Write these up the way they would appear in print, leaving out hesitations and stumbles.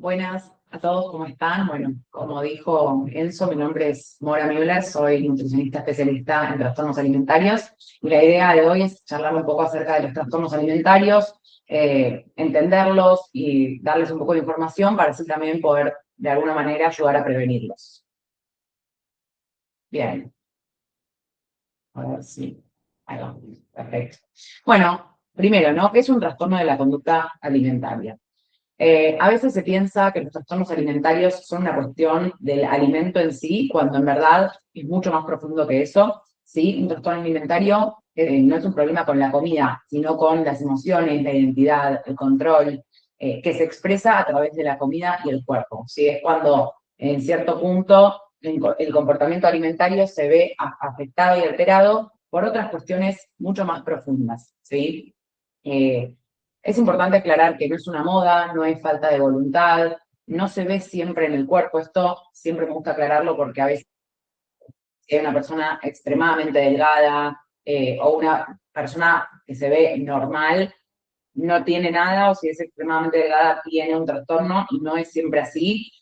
Buenas a todos, ¿cómo están? Bueno, como dijo Enzo, mi nombre es Mora Müller, soy nutricionista especialista en trastornos alimentarios y la idea de hoy es charlar un poco acerca de los trastornos alimentarios, entenderlos y darles un poco de información para así también poder de alguna manera ayudar a prevenirlos. Bien, a ver si... Ahí va, perfecto. Bueno, primero, ¿no? ¿Qué es un trastorno de la conducta alimentaria? A veces se piensa que los trastornos alimentarios son una cuestión del alimento en sí, cuando en verdad es mucho más profundo que eso. ¿Sí? Un trastorno alimentario no es un problema con la comida, sino con las emociones, la identidad, el control, que se expresa a través de la comida y el cuerpo. ¿Sí? Es cuando en cierto punto el comportamiento alimentario se ve afectado y alterado por otras cuestiones mucho más profundas. ¿Sí? Eh, es importante aclarar que no es una moda, no es falta de voluntad, no se ve siempre en el cuerpo. Esto siempre me gusta aclararlo porque a veces hay una persona extremadamente delgada o una persona que se ve normal, no tiene nada, o si es extremadamente delgada tiene un trastorno y no es siempre así.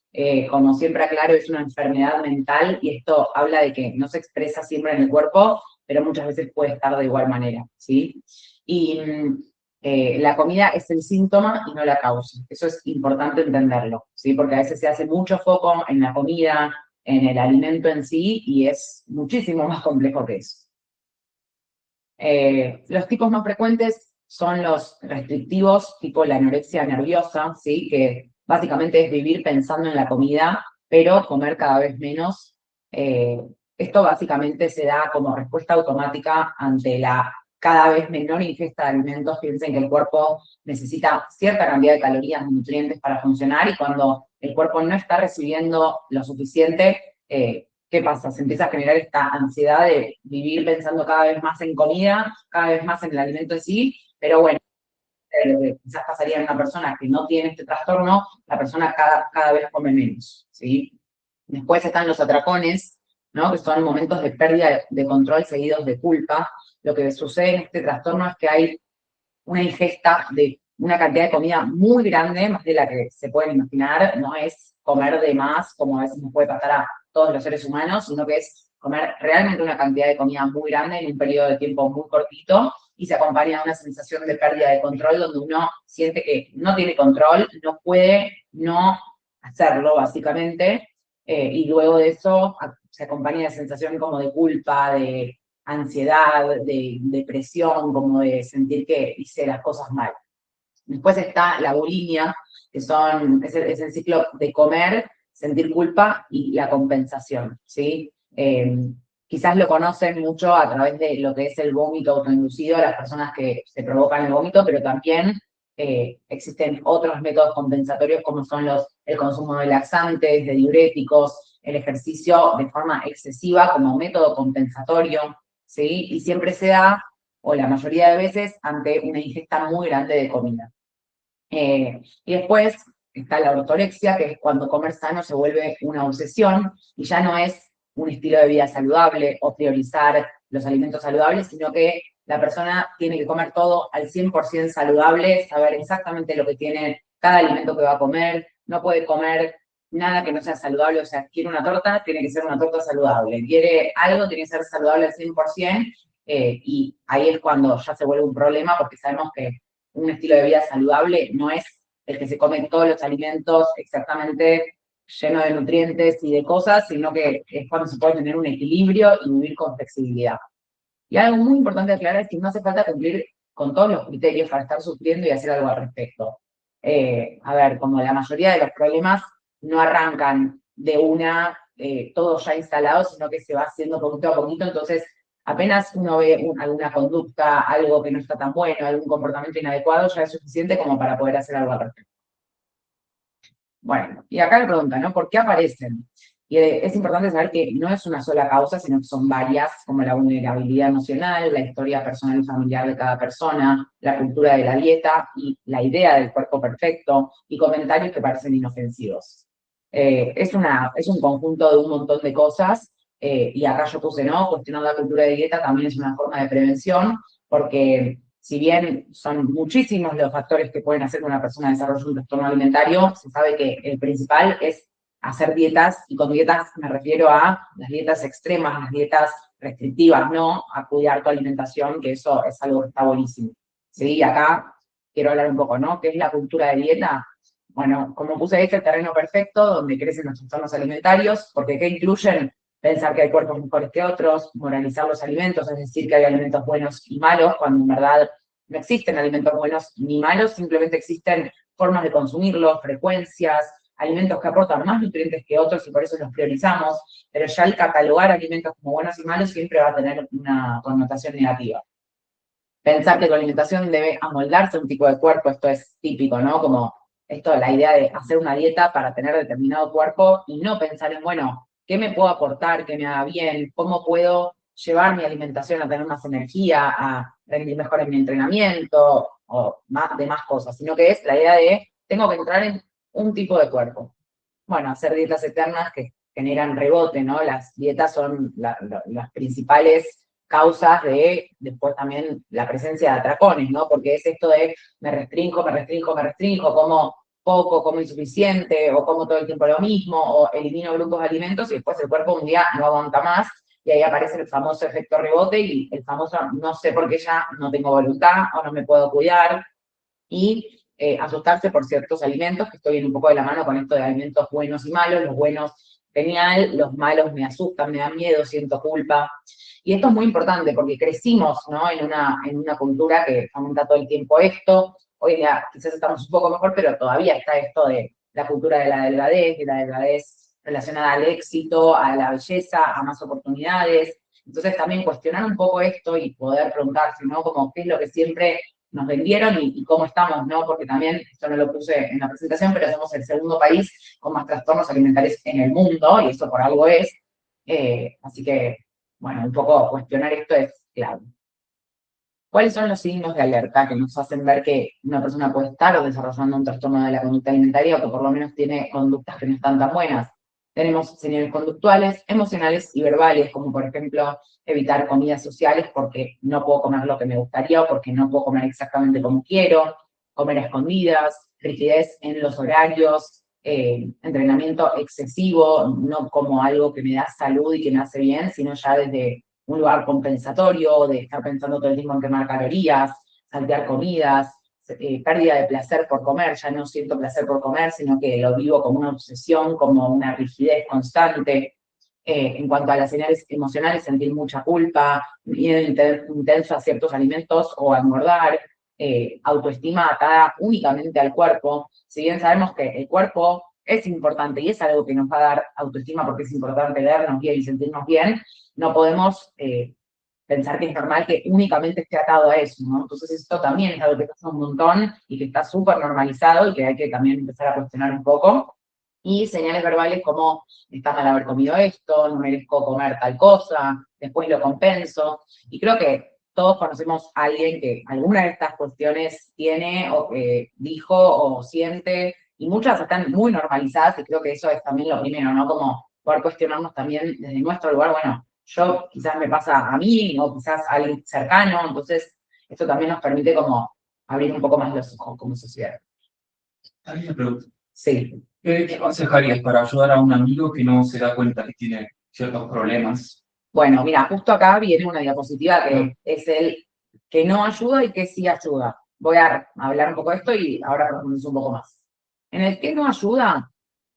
Como siempre aclaro, es una enfermedad mental y esto habla de que no se expresa siempre en el cuerpo, pero muchas veces puede estar de igual manera, ¿sí? Y la comida es el síntoma y no la causa. Eso es importante entenderlo, ¿sí? Porque a veces se hace mucho foco en la comida, en el alimento en sí, y es muchísimo más complejo que eso. Los tipos más frecuentes son los restrictivos, tipo la anorexia nerviosa, ¿sí? Que básicamente es vivir pensando en la comida, pero comer cada vez menos. Eh, Esto básicamente se da como respuesta automática ante la cada vez menor ingesta de alimentos. Piensen que el cuerpo necesita cierta cantidad de calorías y nutrientes para funcionar y cuando el cuerpo no está recibiendo lo suficiente, ¿qué pasa? Se empieza a generar esta ansiedad de vivir pensando cada vez más en comida, cada vez más en el alimento en sí, pero bueno, quizás pasaría en una persona que no tiene este trastorno, la persona cada vez come menos, ¿sí? Después están los atracones, ¿no? Que son momentos de pérdida de control seguidos de culpa. Lo que sucede en este trastorno es que hay una ingesta de una cantidad de comida muy grande, más de la que se pueden imaginar. No es comer de más, como a veces nos puede pasar a todos los seres humanos, sino que es comer realmente una cantidad de comida muy grande en un periodo de tiempo muy cortito y se acompaña de una sensación de pérdida de control donde uno siente que no tiene control, no puede no hacerlo básicamente, y luego de eso se acompaña de sensación como de culpa, de ansiedad, de depresión, como de sentir que hice las cosas mal. Después está la bulimia, que es el ciclo de comer, sentir culpa y la compensación, ¿sí? Quizás lo conocen mucho a través de lo que es el vómito autoinducido, las personas que se provocan el vómito, pero también existen otros métodos compensatorios como son el consumo de laxantes, de diuréticos, el ejercicio de forma excesiva como método compensatorio, ¿sí? Y siempre se da, o la mayoría de veces, ante una ingesta muy grande de comida. Y después está la ortorexia, que es cuando comer sano se vuelve una obsesión y ya no es un estilo de vida saludable o priorizar los alimentos saludables, sino que la persona tiene que comer todo al 100% saludable, saber exactamente lo que tiene cada alimento que va a comer, no puede comer nada que no sea saludable, o sea, quiere una torta, tiene que ser una torta saludable, quiere algo, tiene que ser saludable al 100%, y ahí es cuando ya se vuelve un problema porque sabemos que un estilo de vida saludable no es el que se come todos los alimentos exactamente lleno de nutrientes y de cosas, sino que es cuando se puede tener un equilibrio y vivir con flexibilidad. Y algo muy importante aclarar es que no hace falta cumplir con todos los criterios para estar sufriendo y hacer algo al respecto. A ver, como la mayoría de los problemas no arrancan de una, todo ya instalado, sino que se va haciendo poquito a poquito, entonces apenas uno ve alguna conducta, algo que no está tan bueno, algún comportamiento inadecuado, ya es suficiente como para poder hacer algo al respecto. Bueno, y acá la pregunta, ¿no? ¿Por qué aparecen? Y es importante saber que no es una sola causa, sino que son varias, como la vulnerabilidad emocional, la historia personal y familiar de cada persona, la cultura de la dieta y la idea del cuerpo perfecto y comentarios que parecen inofensivos. Es un conjunto de un montón de cosas, y acá yo puse, ¿no? Cuestionar la cultura de dieta también es una forma de prevención, porque si bien son muchísimos los factores que pueden hacer que una persona desarrolle un trastorno alimentario, se sabe que el principal es hacer dietas, y con dietas me refiero a las dietas extremas, las dietas restrictivas, no a cuidar tu alimentación, que eso es algo que está buenísimo. Sí, acá quiero hablar un poco, ¿no? ¿Qué es la cultura de dieta? Bueno, como puse ahí, es el terreno perfecto donde crecen los trastornos alimentarios, porque ¿qué incluyen? Pensar que hay cuerpos mejores que otros, moralizar los alimentos, es decir, que hay alimentos buenos y malos, cuando en verdad no existen alimentos buenos ni malos, simplemente existen formas de consumirlos, frecuencias, alimentos que aportan más nutrientes que otros y por eso los priorizamos, pero ya el catalogar alimentos como buenos y malos siempre va a tener una connotación negativa. Pensar que tu alimentación debe amoldarse a un tipo de cuerpo, esto es típico, ¿no? Como esto, la idea de hacer una dieta para tener determinado cuerpo y no pensar en, bueno, ¿qué me puedo aportar, que me haga bien? ¿Cómo puedo llevar mi alimentación a tener más energía, a rendir mejor en mi entrenamiento o más, demás cosas? Sino que es la idea de, tengo que entrar en un tipo de cuerpo. Bueno, hacer dietas eternas que generan rebote, ¿no? Las dietas son las principales causas de, después también, la presencia de atracones, ¿no? Porque es esto de me restringo, me restringo, me restringo, como poco, como insuficiente, o como todo el tiempo lo mismo, o elimino grupos de alimentos y después el cuerpo un día no aguanta más, y ahí aparece el famoso efecto rebote y el famoso no sé por qué ya no tengo voluntad o no me puedo cuidar, y asustarse por ciertos alimentos, que estoy en un poco de la mano con esto de alimentos buenos y malos, los buenos genial, los malos me asustan, me dan miedo, siento culpa. Y esto es muy importante porque crecimos, ¿no? en una cultura que fomenta todo el tiempo esto. Hoy ya quizás estamos un poco mejor, pero todavía está esto de la cultura de la delgadez relacionada al éxito, a la belleza, a más oportunidades. Entonces también cuestionar un poco esto y poder preguntarse, ¿no? Como qué es lo que siempre nos vendieron y cómo estamos, ¿no? Porque también, esto no lo puse en la presentación, pero somos el segundo país con más trastornos alimentarios en el mundo, y eso por algo es. Así que, bueno, un poco cuestionar esto es clave. ¿Cuáles son los signos de alerta que nos hacen ver que una persona puede estar desarrollando un trastorno de la conducta alimentaria o que por lo menos tiene conductas que no están tan buenas? Tenemos señales conductuales, emocionales y verbales, como por ejemplo evitar comidas sociales porque no puedo comer lo que me gustaría o porque no puedo comer exactamente como quiero, comer a escondidas, rigidez en los horarios, entrenamiento excesivo, no como algo que me da salud y que me hace bien, sino ya desde un lugar compensatorio, de estar pensando todo el tiempo en quemar calorías, saltear comidas, pérdida de placer por comer, ya no siento placer por comer, sino que lo vivo como una obsesión, como una rigidez constante. En cuanto a las señales emocionales, sentir mucha culpa, miedo intenso a ciertos alimentos o a engordar, autoestima atada únicamente al cuerpo. Si bien sabemos que el cuerpo es importante y es algo que nos va a dar autoestima porque es importante vernos bien y sentirnos bien, no podemos pensar que es normal que únicamente esté atado a eso, ¿no? Entonces esto también es algo que pasa un montón y que está súper normalizado y que hay que también empezar a cuestionar un poco. Y señales verbales como está mal haber comido esto, no merezco comer tal cosa, después lo compenso. Y creo que todos conocemos a alguien que alguna de estas cuestiones tiene o que dijo o siente, y muchas están muy normalizadas y creo que eso es también lo primero, ¿no? Como poder cuestionarnos también desde nuestro lugar, bueno, yo quizás me pasa a mí o quizás a alguien cercano, entonces esto también nos permite como abrir un poco más los ojos como sociedad. Hay una pregunta. Sí. ¿Qué aconsejarías para ayudar a un amigo que no se da cuenta que tiene ciertos problemas? Bueno, mira, justo acá viene una diapositiva que es el que no ayuda y que sí ayuda. Voy a hablar un poco de esto y ahora profundizamos un poco más. En el que no ayuda,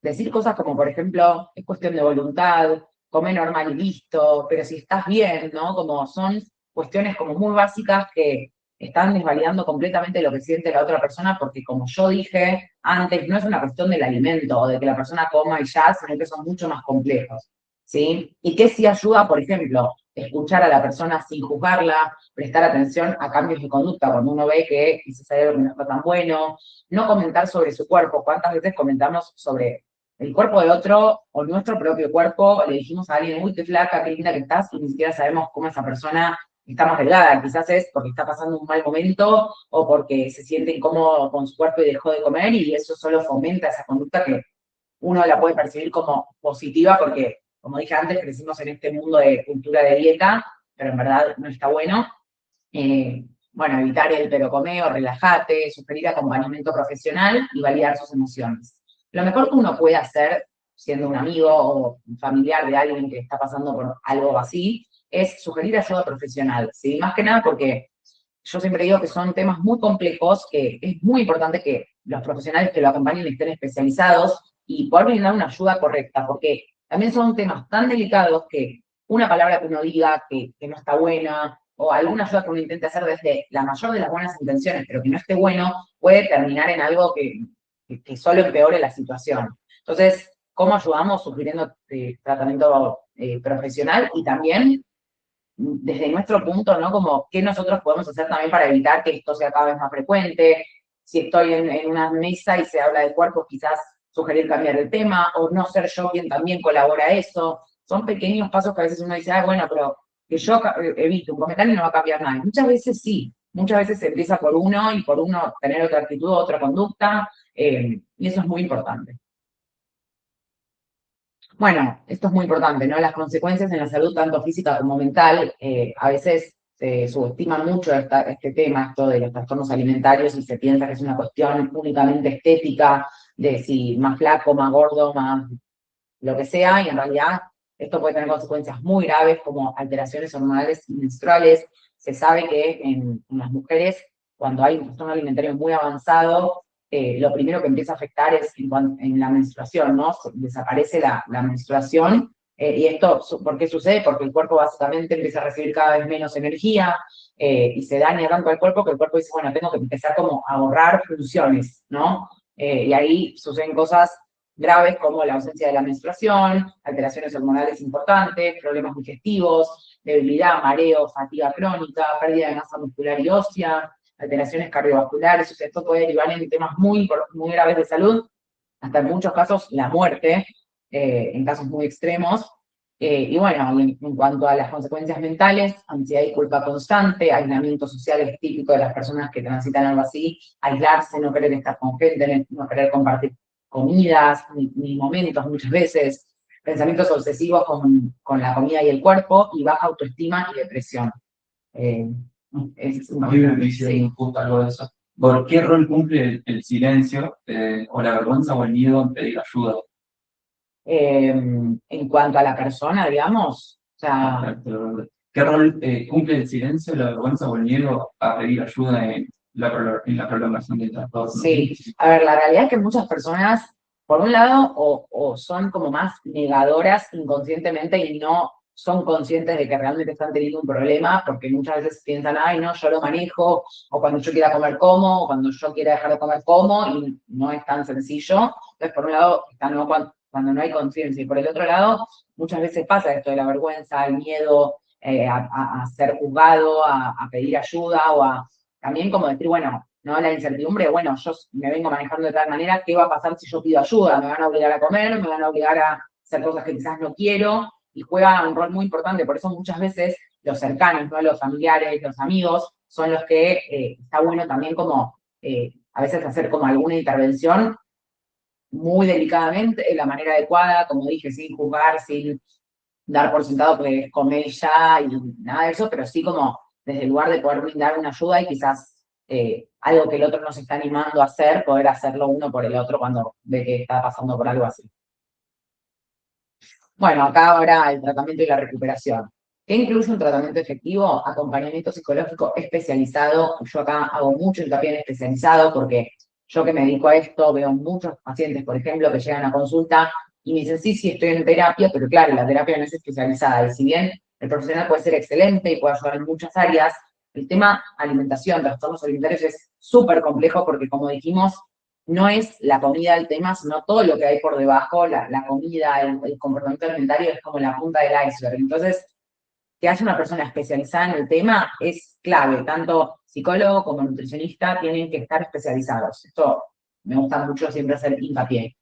decir cosas como, por ejemplo, es cuestión de voluntad, come normal y listo, pero si estás bien, ¿no? Como son cuestiones como muy básicas que están desvalidando completamente lo que siente la otra persona, porque como yo dije antes, no es una cuestión del alimento o de que la persona coma y ya, sino que son mucho más complejos. ¿Sí? Y que sí ayuda, por ejemplo, escuchar a la persona sin juzgarla, prestar atención a cambios de conducta cuando uno ve que quizás hay algo que no está tan bueno, no comentar sobre su cuerpo. ¿Cuántas veces comentamos sobre el cuerpo de otro o nuestro propio cuerpo? Le dijimos a alguien, uy, qué flaca, qué linda que estás, y ni siquiera sabemos cómo esa persona está más delgada. Quizás es porque está pasando un mal momento o porque se siente incómodo con su cuerpo y dejó de comer, y eso solo fomenta esa conducta que uno la puede percibir como positiva porque, como dije antes, crecimos en este mundo de cultura de dieta, pero en verdad no está bueno. bueno, evitar el pero come o relájate, sugerir acompañamiento profesional y validar sus emociones. Lo mejor que uno puede hacer, siendo un amigo o un familiar de alguien que está pasando por algo así, es sugerir ayuda profesional, ¿sí? Más que nada porque yo siempre digo que son temas muy complejos, que es muy importante que los profesionales que lo acompañen estén especializados y poder brindar una ayuda correcta, porque también son temas tan delicados que una palabra que uno diga que no está buena, o alguna ayuda que uno intente hacer desde la mayor de las buenas intenciones, pero que no esté bueno, puede terminar en algo que solo empeore la situación. Entonces, ¿cómo ayudamos? Sugiriendo tratamiento profesional y también desde nuestro punto, ¿no? Como qué nosotros podemos hacer también para evitar que esto sea cada vez más frecuente. Si estoy en una mesa y se habla de cuerpos, quizás sugerir cambiar el tema, o no ser yo quien también colabora a eso. Son pequeños pasos que a veces uno dice, ah, bueno, pero que yo evite un comentario no va a cambiar nada. Muchas veces sí, muchas veces se empieza por uno y por uno tener otra actitud, otra conducta, y eso es muy importante. Bueno, esto es muy importante, ¿no? Las consecuencias en la salud, tanto física como mental, a veces se subestima mucho este tema, esto de los trastornos alimentarios, y se piensa que es una cuestión únicamente estética, de si más flaco, más gordo, más lo que sea, y en realidad esto puede tener consecuencias muy graves como alteraciones hormonales y menstruales. Se sabe que en las mujeres, cuando hay un trastorno alimentario muy avanzado, lo primero que empieza a afectar es en la menstruación, ¿no? Desaparece la menstruación, y esto, ¿por qué sucede? Porque el cuerpo básicamente empieza a recibir cada vez menos energía, y se daña tanto al cuerpo que el cuerpo dice, bueno, tengo que empezar como a ahorrar funciones, ¿no? Y ahí suceden cosas graves como la ausencia de la menstruación, alteraciones hormonales importantes, problemas digestivos, debilidad, mareo, fatiga crónica, pérdida de masa muscular y ósea, alteraciones cardiovasculares. O sea, esto puede derivar en temas muy, muy graves de salud, hasta en muchos casos la muerte, en casos muy extremos. Y bueno, en cuanto a las consecuencias mentales, ansiedad y culpa constante, aislamiento social es típico de las personas que transitan algo así, aislarse, no querer estar con gente, no querer compartir comidas, ni momentos muchas veces, pensamientos obsesivos con la comida y el cuerpo, y baja autoestima y depresión. Eh, A mí me hicieron justo algo de eso. ¿Por qué rol cumple el silencio o la vergüenza o el miedo en pedir ayuda? En cuanto a la persona, digamos, o sea, ¿Qué rol cumple el silencio, la vergüenza o el miedo a pedir ayuda en la prolongación del trastorno? sí, a ver, la realidad es que muchas personas, por un lado, o son como más negadoras inconscientemente y no son conscientes de que realmente están teniendo un problema, porque muchas veces piensan, ay, no, yo lo manejo, o cuando yo quiera comer como, o cuando yo quiera dejar de comer como, y no es tan sencillo. Entonces, por un lado, está no, cuando no hay conciencia, y por el otro lado, muchas veces pasa esto de la vergüenza, el miedo a ser juzgado, a pedir ayuda, o a también como decir, bueno, ¿no? La incertidumbre, bueno, yo me vengo manejando de tal manera, ¿qué va a pasar si yo pido ayuda? ¿Me van a obligar a comer? ¿Me van a obligar a hacer cosas que quizás no quiero? Y juega un rol muy importante, por eso muchas veces los cercanos, ¿no? Los familiares, los amigos, son los que está bueno también como a veces hacer como alguna intervención muy delicadamente, de la manera adecuada, como dije, sin juzgar, sin dar por sentado que comer ya y nada de eso, pero sí como desde el lugar de poder brindar una ayuda y quizás algo que el otro nos está animando a hacer, poder hacerlo uno por el otro cuando ve que está pasando por algo así. Bueno, acá ahora el tratamiento y la recuperación. ¿Qué incluye un tratamiento efectivo? Acompañamiento psicológico especializado. Yo acá hago mucho hincapié en especializado porque yo que me dedico a esto veo muchos pacientes, por ejemplo, que llegan a consulta y me dicen, sí, sí, estoy en terapia, pero claro, la terapia no es especializada. Y si bien el profesional puede ser excelente y puede ayudar en muchas áreas, el tema alimentación, trastornos alimentarios es súper complejo porque, como dijimos, no es la comida el tema, sino todo lo que hay por debajo, la comida, el comportamiento alimentario es como la punta del iceberg. Entonces, que haya una persona especializada en el tema es clave, tanto psicólogo como nutricionista tienen que estar especializados. Esto me gusta mucho siempre hacer hincapié.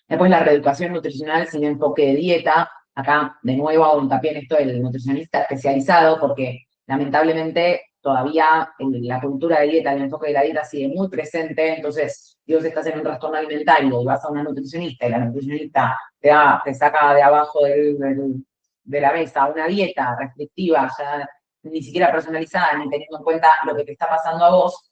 Después la reeducación nutricional sin enfoque de dieta. Acá de nuevo hago hincapié en esto del nutricionista especializado porque lamentablemente todavía la cultura de dieta, el enfoque de la dieta sigue muy presente. Entonces, si vos estás en un trastorno alimentario y vas a una nutricionista y la nutricionista te saca de abajo de la mesa una dieta restrictiva, ya ni siquiera personalizada, ni teniendo en cuenta lo que te está pasando a vos,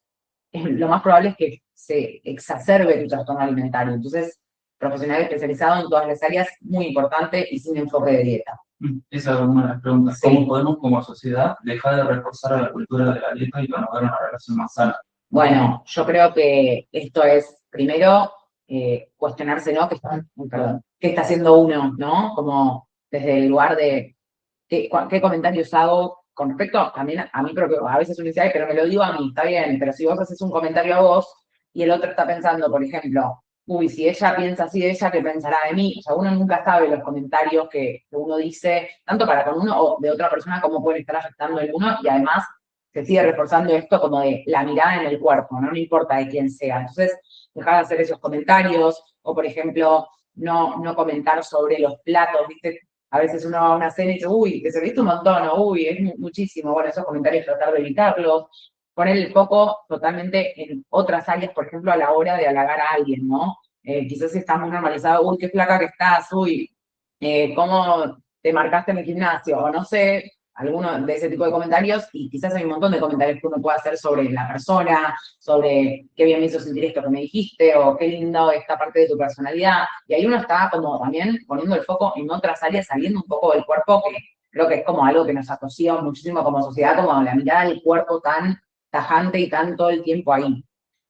lo más probable es que se exacerbe tu trastorno alimentario. Entonces, profesional especializado en todas las áreas, muy importante y sin enfoque de dieta. Esa es una de las preguntas. Sí. ¿Cómo podemos como sociedad dejar de reforzar la cultura de la dieta y promover una relación más sana? Bueno, yo creo que esto es, primero, cuestionarse, ¿no? ¿Qué está haciendo uno, ¿no? Como desde el lugar de qué comentarios hago con respecto también a mí propio. A veces uno dice, ay, pero me lo digo a mí, está bien, pero si vos haces un comentario a vos y el otro está pensando, por ejemplo, uy, si ella piensa así de ella, ¿qué pensará de mí? O sea, uno nunca sabe los comentarios que uno dice, tanto para con uno o de otra persona, cómo pueden estar afectando el uno, y además se sigue reforzando esto como de la mirada en el cuerpo, ¿no? No importa de quién sea. Entonces, dejar de hacer esos comentarios, o por ejemplo, no comentar sobre los platos, ¿viste? A veces uno va a una cena y dice, uy, te serviste un montón, o uy, es muchísimo. Bueno, esos comentarios tratar de evitarlos, poner el foco totalmente en otras áreas, por ejemplo, a la hora de halagar a alguien, ¿no? Quizás está muy normalizado, uy, qué flaca que estás, uy, cómo te marcaste en el gimnasio, o no sé, alguno de ese tipo de comentarios, y quizás hay un montón de comentarios que uno puede hacer sobre la persona, sobre qué bien me hizo sentir esto que me dijiste, o qué lindo esta parte de tu personalidad, y ahí uno está como también poniendo el foco en otras áreas, saliendo un poco del cuerpo, que creo que es como algo que nos asocia muchísimo como sociedad, como la mirada del cuerpo tan tajante y tan todo el tiempo ahí.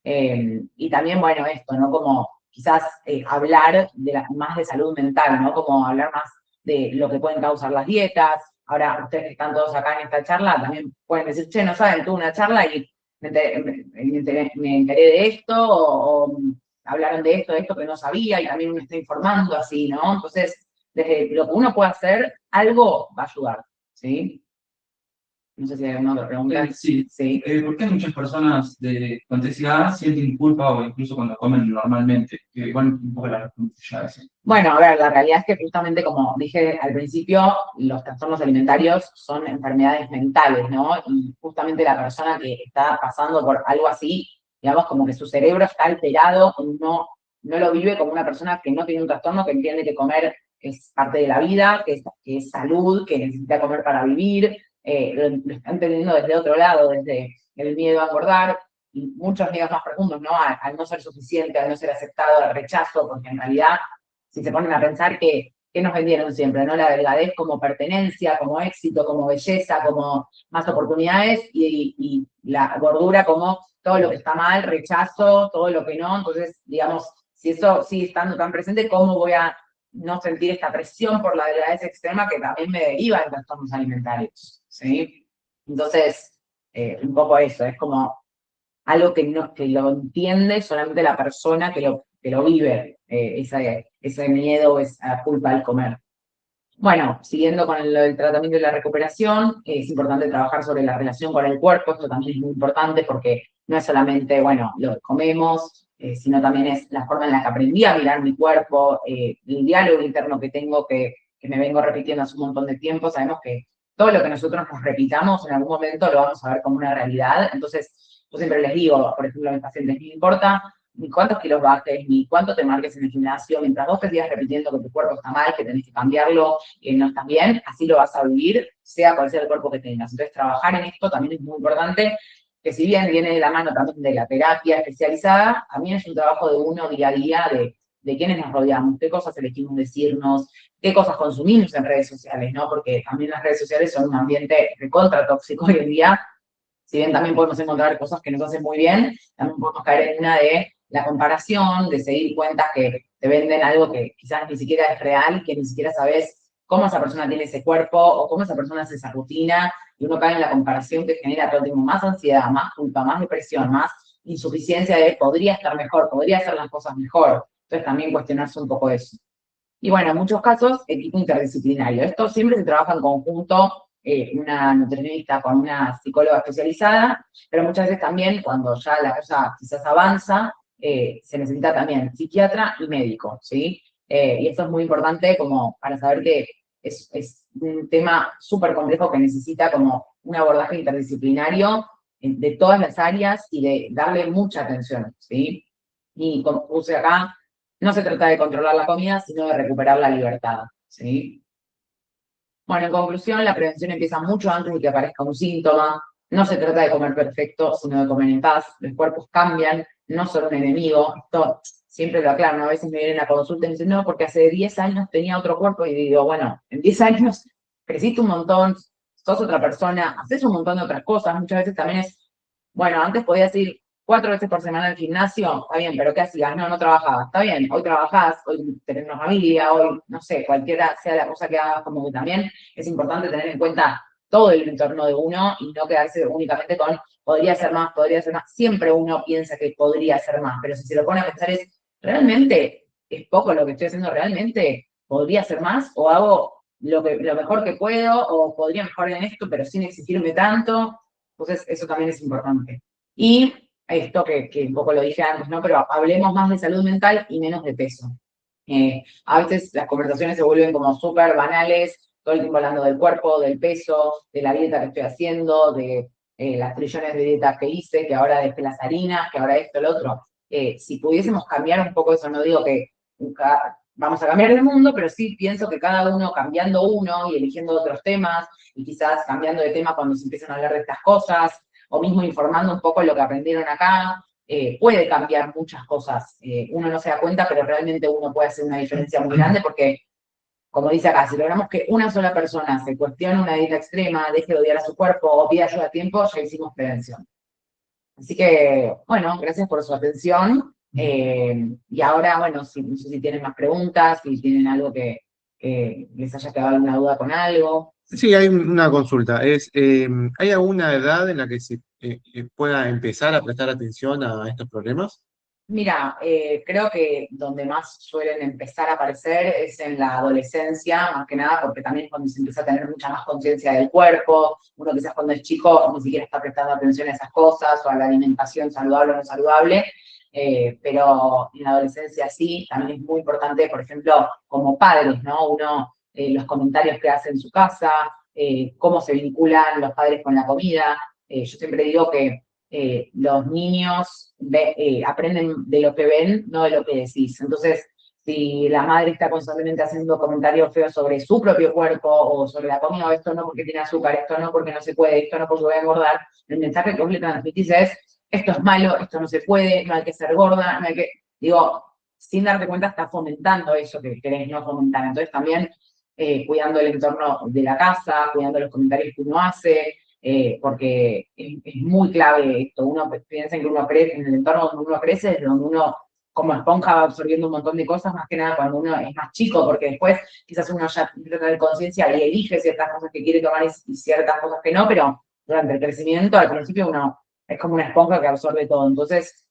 Y también, bueno, esto, ¿no? Como quizás hablar más de salud mental, ¿no? Como hablar más de lo que pueden causar las dietas. Ahora, ustedes que están todos acá en esta charla, también pueden decir, che, no saben, tuve una charla y me enteré de esto, o hablaron de esto que no sabía, y también me estoy informando así, ¿no? Entonces, desde lo que uno puede hacer, algo va a ayudar, ¿sí? No sé si hay alguna otra pregunta. Sí. Sí. ¿Por qué muchas personas con TCA sienten culpa o incluso cuando comen normalmente? Bueno, un poco la respuesta ya es. Bueno, a ver, la realidad es que justamente como dije al principio, los trastornos alimentarios son enfermedades mentales, ¿no? Y justamente la persona que está pasando por algo así, digamos, como que su cerebro está alterado, no lo vive como una persona que no tiene un trastorno, que entiende que comer es parte de la vida, que es salud, que necesita comer para vivir, lo está entendiendo desde otro lado, desde el miedo a engordar, y muchos miedos más profundos, ¿no? Al no ser suficiente, al no ser aceptado, al rechazo, porque en realidad si se ponen a pensar que nos vendieron siempre, ¿no? La delgadez como pertenencia, como éxito, como belleza, como más oportunidades, y la gordura como todo lo que está mal, rechazo, todo lo que no. Entonces, digamos, si eso sigue estando tan presente, ¿cómo voy a no sentir esta presión por la delgadez extrema que también me deriva en trastornos alimentarios? ¿Sí? Entonces, un poco eso, es como algo que lo entiende solamente la persona que lo vive, ese miedo, esa culpa al comer. Bueno, siguiendo con lo del tratamiento y la recuperación, es importante trabajar sobre la relación con el cuerpo, esto también es muy importante porque no es solamente, bueno, lo que comemos, sino también es la forma en la que aprendí a mirar mi cuerpo, el diálogo interno que tengo que me vengo repitiendo hace un montón de tiempo. Sabemos que todo lo que nosotros nos repitamos en algún momento lo vamos a ver como una realidad. Entonces, yo siempre les digo, por ejemplo, a mis pacientes, no importa ni cuántos kilos bajes, ni cuánto te marques en el gimnasio, mientras vos te sigas repitiendo que tu cuerpo está mal, que tenés que cambiarlo, que no estás bien, así lo vas a vivir, sea cual sea el cuerpo que tengas. Entonces, trabajar en esto también es muy importante, que si bien viene de la mano tanto de la terapia especializada, también es un trabajo de uno día a día, de quiénes nos rodeamos, qué cosas elegimos decirnos, qué cosas consumimos en redes sociales, ¿no? Porque también las redes sociales son un ambiente recontra tóxico hoy en día. Si bien también podemos encontrar cosas que nos hacen muy bien, también podemos caer en una de la comparación, de seguir cuentas que te venden algo que quizás ni siquiera es real, que ni siquiera sabes cómo esa persona tiene ese cuerpo o cómo esa persona hace esa rutina, y uno cae en la comparación que genera todo el tiempo más ansiedad, más culpa, más depresión, más insuficiencia de podría estar mejor, podría hacer las cosas mejor. Entonces también cuestionarse un poco eso. Y bueno, en muchos casos, equipo interdisciplinario. Esto siempre se trabaja en conjunto, una nutricionista con una psicóloga especializada, pero muchas veces también, cuando ya la cosa quizás avanza, se necesita también psiquiatra y médico, ¿sí? Y esto es muy importante como para saber que es un tema súper complejo que necesita como un abordaje interdisciplinario de todas las áreas y de darle mucha atención, ¿sí? Y como puse acá, no se trata de controlar la comida, sino de recuperar la libertad, ¿sí? Bueno, en conclusión, la prevención empieza mucho antes de que aparezca un síntoma. No se trata de comer perfecto, sino de comer en paz. Los cuerpos cambian, no son un enemigo. Esto siempre lo aclaro, ¿no? A veces me vienen a consulta y me dicen, no, porque hace 10 años tenía otro cuerpo. Y digo, bueno, en 10 años creciste un montón, sos otra persona, haces un montón de otras cosas. Muchas veces también es, bueno, antes podías ir 4 veces por semana al gimnasio, está bien, pero ¿qué hacías? No, no trabajabas, está bien, hoy trabajás, hoy tenés una familia, hoy, no sé, cualquiera sea la cosa que hagas, como que también es importante tener en cuenta todo el entorno de uno y no quedarse únicamente con podría ser más. Siempre uno piensa que podría ser más, pero si se lo pone a pensar es, ¿realmente es poco lo que estoy haciendo? ¿Realmente podría ser más? ¿O hago lo mejor que puedo? ¿O podría mejorar en esto, pero sin exigirme tanto? Entonces, eso también es importante. Y esto que un poco lo dije antes, ¿no? Pero hablemos más de salud mental y menos de peso. A veces las conversaciones se vuelven como súper banales, todo el tiempo hablando del cuerpo, del peso, de la dieta que estoy haciendo, de las trillones de dietas que hice, que ahora dejé las harinas, que ahora esto, el otro. Si pudiésemos cambiar un poco eso, no digo que nunca vamos a cambiar el mundo, pero sí pienso que cada uno cambiando uno y eligiendo otros temas, y quizás cambiando de tema cuando se empiezan a hablar de estas cosas, o mismo informando un poco lo que aprendieron acá, puede cambiar muchas cosas. Uno no se da cuenta, pero realmente uno puede hacer una diferencia muy grande porque, como dice acá, si logramos que una sola persona se cuestione una dieta extrema, deje de odiar a su cuerpo o pida ayuda a tiempo, ya hicimos prevención. Así que, bueno, gracias por su atención. Y ahora, bueno, no sé si tienen más preguntas, si tienen algo que les haya quedado alguna duda con algo. Sí, hay una consulta. ¿Hay alguna edad en la que se pueda empezar a prestar atención a estos problemas? Mira, creo que donde más suelen empezar a aparecer es en la adolescencia, más que nada, porque también es cuando se empieza a tener mucha más conciencia del cuerpo. Uno quizás cuando es chico ni siquiera está prestando atención a esas cosas, o a la alimentación saludable o no saludable, pero en la adolescencia sí, también es muy importante, por ejemplo, como padres, ¿no? Uno, los comentarios que hace en su casa, cómo se vinculan los padres con la comida. Yo siempre digo que los niños aprenden de lo que ven, no de lo que decís. Entonces, si la madre está constantemente haciendo comentarios feos sobre su propio cuerpo o sobre la comida, o esto no porque tiene azúcar, esto no porque no se puede, esto no porque voy a engordar, el mensaje que vos le transmitís es, esto es malo, esto no se puede, no hay que ser gorda, no hay que, digo, sin darte cuenta estás fomentando eso que querés no fomentar. Entonces también cuidando el entorno de la casa, cuidando los comentarios que uno hace, porque es muy clave esto. Uno piensa que uno crece, en el entorno donde uno crece, es donde uno como esponja va absorbiendo un montón de cosas, más que nada cuando uno es más chico, porque después quizás uno ya empieza a tener conciencia y elige ciertas cosas que quiere tomar y ciertas cosas que no, pero durante el crecimiento, al principio uno es como una esponja que absorbe todo. Entonces,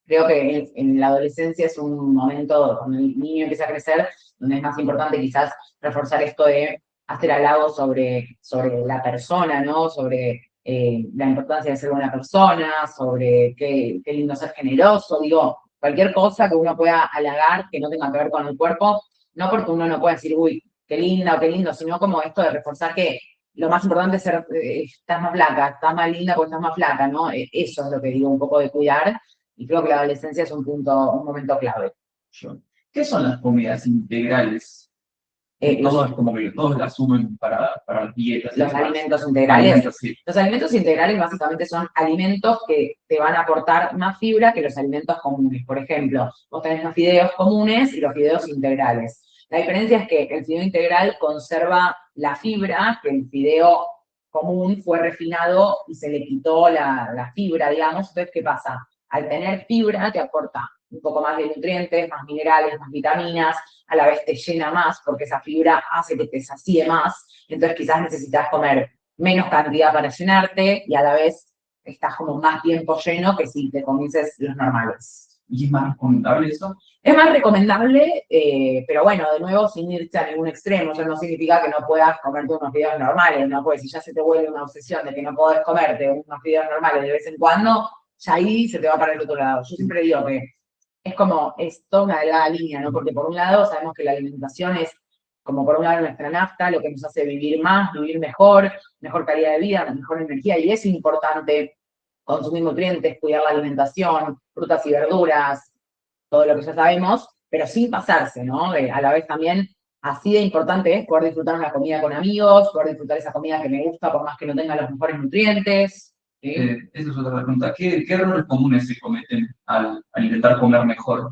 creo que en la adolescencia es un momento, cuando el niño empieza a crecer, donde es más importante quizás reforzar esto de hacer halagos sobre la persona, ¿no? Sobre la importancia de ser buena persona, sobre qué lindo ser generoso, digo, cualquier cosa que uno pueda halagar que no tenga que ver con el cuerpo, no porque uno no pueda decir, uy, qué linda o qué lindo, sino como esto de reforzar que lo más importante es ser, estás más flaca, estás más linda porque estás más flaca, ¿no? Eso es lo que digo, un poco de cuidar, y creo que la adolescencia es un momento clave. ¿Qué son las comidas integrales? Todos como que todos las asumen para las dietas. Los alimentos integrales. Alimentos, sí. Los alimentos integrales básicamente son alimentos que te van a aportar más fibra que los alimentos comunes. Por ejemplo, vos tenés los fideos comunes y los fideos integrales. La diferencia es que el fideo integral conserva la fibra, que el fideo común fue refinado y se le quitó la fibra, digamos. Entonces, ¿qué pasa? Al tener fibra te aporta un poco más de nutrientes, más minerales, más vitaminas, a la vez te llena más porque esa fibra hace que te sacie más, entonces quizás necesitas comer menos cantidad para llenarte y a la vez estás como más tiempo lleno que si te comieses los normales. ¿Y es más recomendable eso? Es más recomendable, pero bueno, de nuevo, sin irse a ningún extremo. Eso no significa que no puedas comerte unos fideos normales, ¿no? Porque si ya se te vuelve una obsesión de que no podés comerte unos fideos normales de vez en cuando, ya ahí se te va para el otro lado. Yo siempre digo que es como, es toda una delgada línea, ¿no? Porque por un lado sabemos que la alimentación es, como por un lado nuestra nafta, lo que nos hace vivir más, vivir mejor, mejor calidad de vida, mejor energía, y es importante consumir nutrientes, cuidar la alimentación, frutas y verduras, todo lo que ya sabemos, pero sin pasarse, ¿no? A la vez también así de importante es poder disfrutar una comida con amigos, poder disfrutar esa comida que me gusta por más que no tenga los mejores nutrientes. ¿Sí? Esa es otra pregunta. ¿Qué errores comunes se cometen al intentar comer mejor?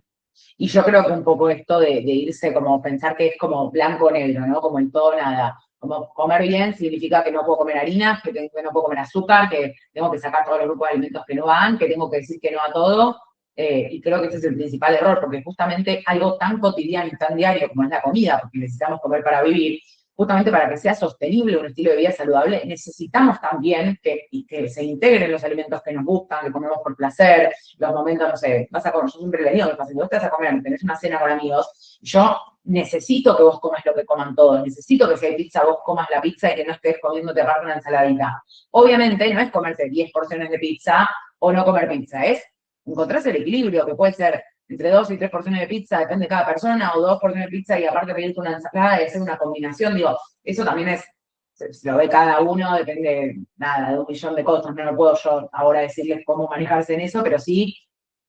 Y yo creo que un poco esto de irse como pensar que es como blanco o negro, ¿no? Como en todo o nada. Como comer bien significa que no puedo comer harinas, que no puedo comer azúcar, que tengo que sacar todos los grupos de alimentos que no van, que tengo que decir que no a todo. Y creo que ese es el principal error, porque justamente algo tan cotidiano y tan diario como es la comida, porque necesitamos comer para vivir, justamente para que sea sostenible un estilo de vida saludable, necesitamos también que se integren los alimentos que nos gustan, que comemos por placer, los momentos, no sé, vas a comer, yo siempre les digo, si vos te vas a comer, tenés una cena con amigos, yo necesito que vos comas lo que coman todos, necesito que si hay pizza, vos comas la pizza y que no estés comiéndote aparte una ensaladita. Obviamente no es comerte 10 porciones de pizza o no comer pizza, es encontrarse el equilibrio, que puede ser entre 2 y 3 porciones de pizza, depende de cada persona, o 2 porciones de pizza y aparte pedirte una ensalada y hacer una combinación, digo, eso también es, se lo ve cada uno, depende, nada, de un millón de cosas, no lo puedo yo ahora decirles cómo manejarse en eso, pero sí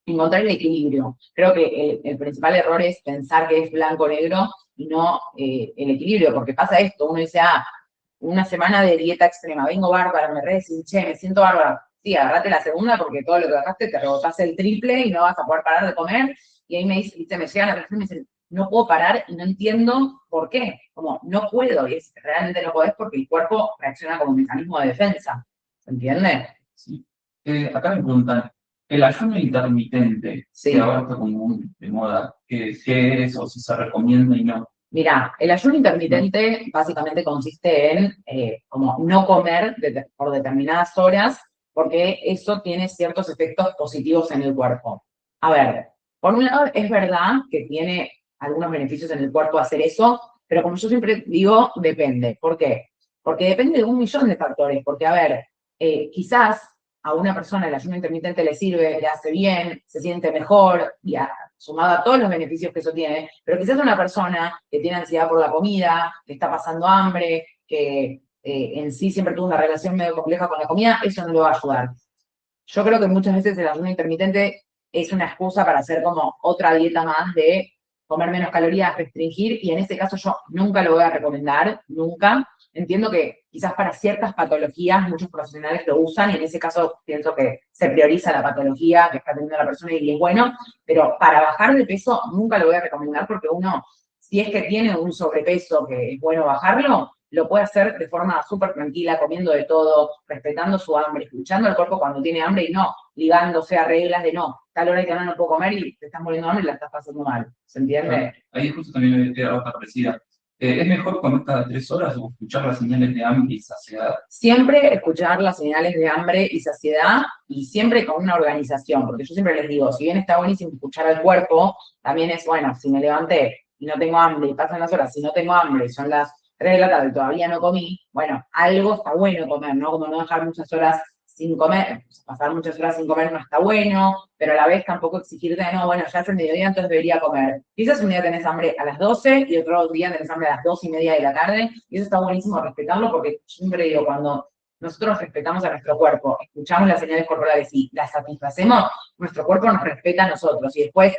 encontrar el equilibrio. Creo que el principal error es pensar que es blanco o negro y no el equilibrio, porque pasa esto, uno dice, una semana de dieta extrema, vengo bárbara, me redesinché, me siento bárbara. Sí, agarrate la segunda porque todo lo que bajaste te rebotás el triple y no vas a poder parar de comer. Y ahí me dice, me llegan a la persona y me dicen, no puedo parar y no entiendo por qué. Como, no puedo, y realmente no podés porque el cuerpo reacciona como mecanismo de defensa. ¿Se entiende? Sí. Acá me preguntan, el ayuno intermitente, Sí. que ahora está como muy de moda, ¿qué es o si se recomienda y no? Mirá, el ayuno intermitente básicamente consiste en como no comer por determinadas horas, porque eso tiene ciertos efectos positivos en el cuerpo. A ver, por un lado es verdad que tiene algunos beneficios en el cuerpo hacer eso, pero como yo siempre digo, depende. ¿Por qué? Porque depende de un millón de factores. Porque, a ver, quizás a una persona el ayuno intermitente le sirve, le hace bien, se siente mejor, y sumado a todos los beneficios que eso tiene, pero quizás una persona que tiene ansiedad por la comida, que está pasando hambre, que en sí siempre tuvo una relación medio compleja con la comida, eso no le va a ayudar. Yo creo que muchas veces el ayuno intermitente es una excusa para hacer como otra dieta más de comer menos calorías, restringir, y en ese caso yo nunca lo voy a recomendar, nunca. Entiendo que quizás para ciertas patologías muchos profesionales lo usan, y en ese caso pienso que se prioriza la patología que está teniendo la persona y es bueno, pero para bajar de peso nunca lo voy a recomendar porque uno, si es que tiene un sobrepeso que es bueno bajarlo, lo puede hacer de forma súper tranquila, comiendo de todo, respetando su hambre, escuchando al cuerpo cuando tiene hambre y no ligándose a reglas de no, tal hora que no puedo comer y te estás muriendo de hambre y la estás pasando mal. ¿Se entiende? Ahí justo también me queda otra parecida. ¿Es mejor comer cada 3 horas o escuchar las señales de hambre y saciedad? Siempre escuchar las señales de hambre y saciedad y siempre con una organización, porque yo siempre les digo, si bien está buenísimo escuchar al cuerpo, también es, bueno, si me levanté y no tengo hambre y pasan las horas, si no tengo hambre y son las 3 de la tarde y todavía no comí, bueno, algo está bueno comer, ¿no? Como no dejar muchas horas sin comer, pasar muchas horas sin comer no está bueno, pero a la vez tampoco exigirte, no, bueno, ya es el mediodía, entonces debería comer. Quizás un día tenés hambre a las 12 y otro día tenés hambre a las 2:30 de la tarde, y eso está buenísimo respetarlo porque siempre digo, cuando nosotros respetamos a nuestro cuerpo, escuchamos las señales corporales y las satisfacemos, nuestro cuerpo nos respeta a nosotros, y después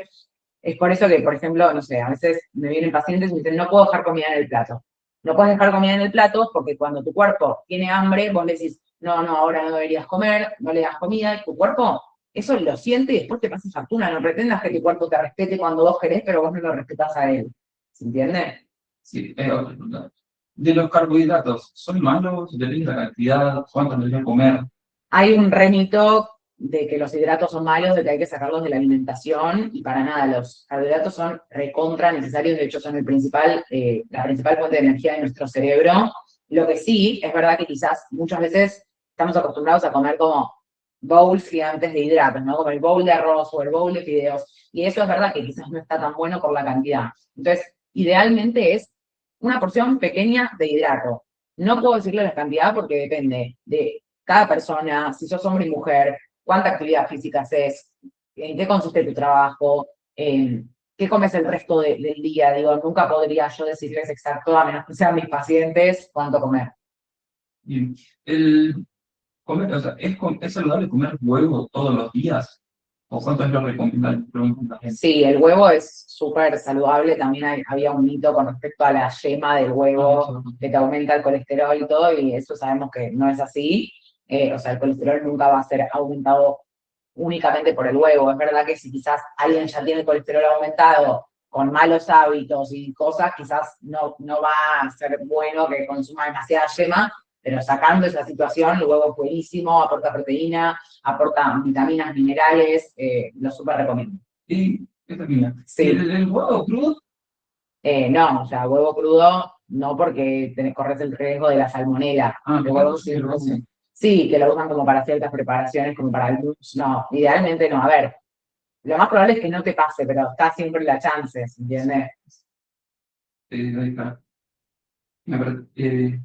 es por eso que, por ejemplo, no sé, a veces me vienen pacientes y me dicen, no puedo dejar comida en el plato. No puedes dejar comida en el plato porque cuando tu cuerpo tiene hambre, vos le decís, no, ahora no deberías comer, no le das comida, y tu cuerpo eso lo siente y después te pasa factura. No pretendas que tu cuerpo te respete cuando vos querés, pero vos no lo respetás a él. ¿Se entiende? Sí, otra pregunta. De los carbohidratos, ¿son malos? ¿Depende de la cantidad? ¿Cuánto debería comer? Hay un remito de que los hidratos son malos, de que hay que sacarlos de la alimentación, y para nada, los carbohidratos son recontra necesarios, de hecho son la principal fuente de energía de nuestro cerebro. Lo que sí, es verdad que quizás muchas veces estamos acostumbrados a comer como bowls gigantes de hidratos, ¿no? Como el bowl de arroz o el bowl de fideos, y eso es verdad que quizás no está tan bueno por la cantidad. Entonces, idealmente es una porción pequeña de hidrato. No puedo decirle la cantidad porque depende de cada persona, si sos hombre y mujer, cuánta actividad física haces, en qué consiste tu trabajo, qué comes el resto del día. Digo, nunca podría yo decirles exacto, a menos que sean mis pacientes, cuánto comer. Bien. O sea, ¿es saludable comer huevo todos los días? ¿O cuánto es lo recomendable? Pregunta la gente. Sí, el huevo es súper saludable. También había un mito con respecto a la yema del huevo que te aumenta el colesterol y todo, y eso sabemos que no es así. O sea, el colesterol nunca va a ser aumentado únicamente por el huevo. Es verdad que si quizás alguien ya tiene el colesterol aumentado con malos hábitos y cosas, quizás no va a ser bueno que consuma demasiada yema, pero sacando esa situación, el huevo es buenísimo, aporta proteína, aporta vitaminas, minerales, lo súper recomiendo. Y esta mira, Sí. ¿el huevo crudo? No, o sea, huevo crudo no, porque corres el riesgo de la salmonela. El huevo Sí, lo sí, hacen. sí, que lo usan como para ciertas preparaciones, como para el mousse. No, idealmente no. A ver, lo más probable es que no te pase, pero está siempre la chance, ¿entiendes? Ahí está. Me parece-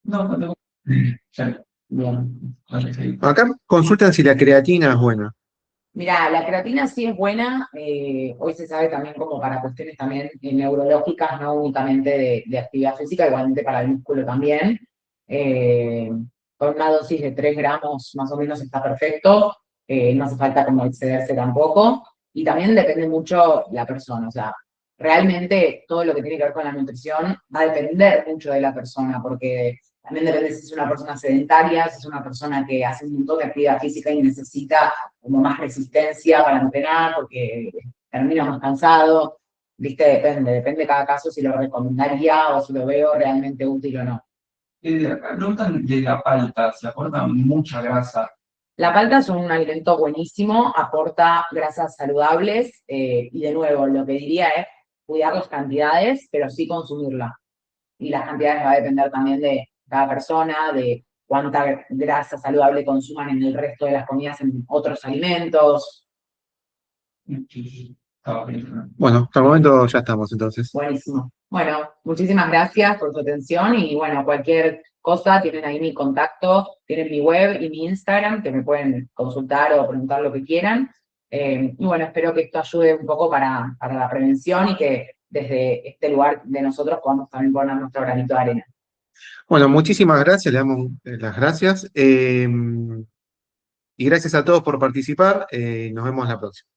no, no tengo. Ya. Bien. Vale. Acá consultan si la creatina es buena. Mira, la creatina sí es buena, hoy se sabe también como para cuestiones también neurológicas, no únicamente de actividad física, igualmente para el músculo también. Eh, con una dosis de 3 gramos más o menos está perfecto, no hace falta como excederse tampoco, y también depende mucho la persona, o sea, realmente todo lo que tiene que ver con la nutrición va a depender mucho de la persona, porque también depende si es una persona sedentaria, si es una persona que hace un montón de actividad física y necesita como más resistencia para entrenar, porque termina más cansado, ¿viste? Depende cada caso si lo recomendaría o si lo veo realmente útil o no. Acá preguntan de la palta, se aporta mucha grasa. La palta es un alimento buenísimo, aporta grasas saludables y de nuevo, lo que diría es cuidar las cantidades, pero sí consumirla. Y las cantidades va a depender también de cada persona, de cuánta grasa saludable consuman en el resto de las comidas en otros alimentos. Estaba bien. Bueno, hasta el momento ya estamos entonces. Buenísimo. Bueno, muchísimas gracias por su atención y bueno, cualquier cosa, tienen ahí mi contacto, tienen mi web y mi Instagram, que me pueden consultar o preguntar lo que quieran. Y bueno, espero que esto ayude un poco para la prevención y que desde este lugar de nosotros podamos también poner nuestro granito de arena. Bueno, muchísimas gracias, le damos las gracias. Y gracias a todos por participar. Nos vemos la próxima.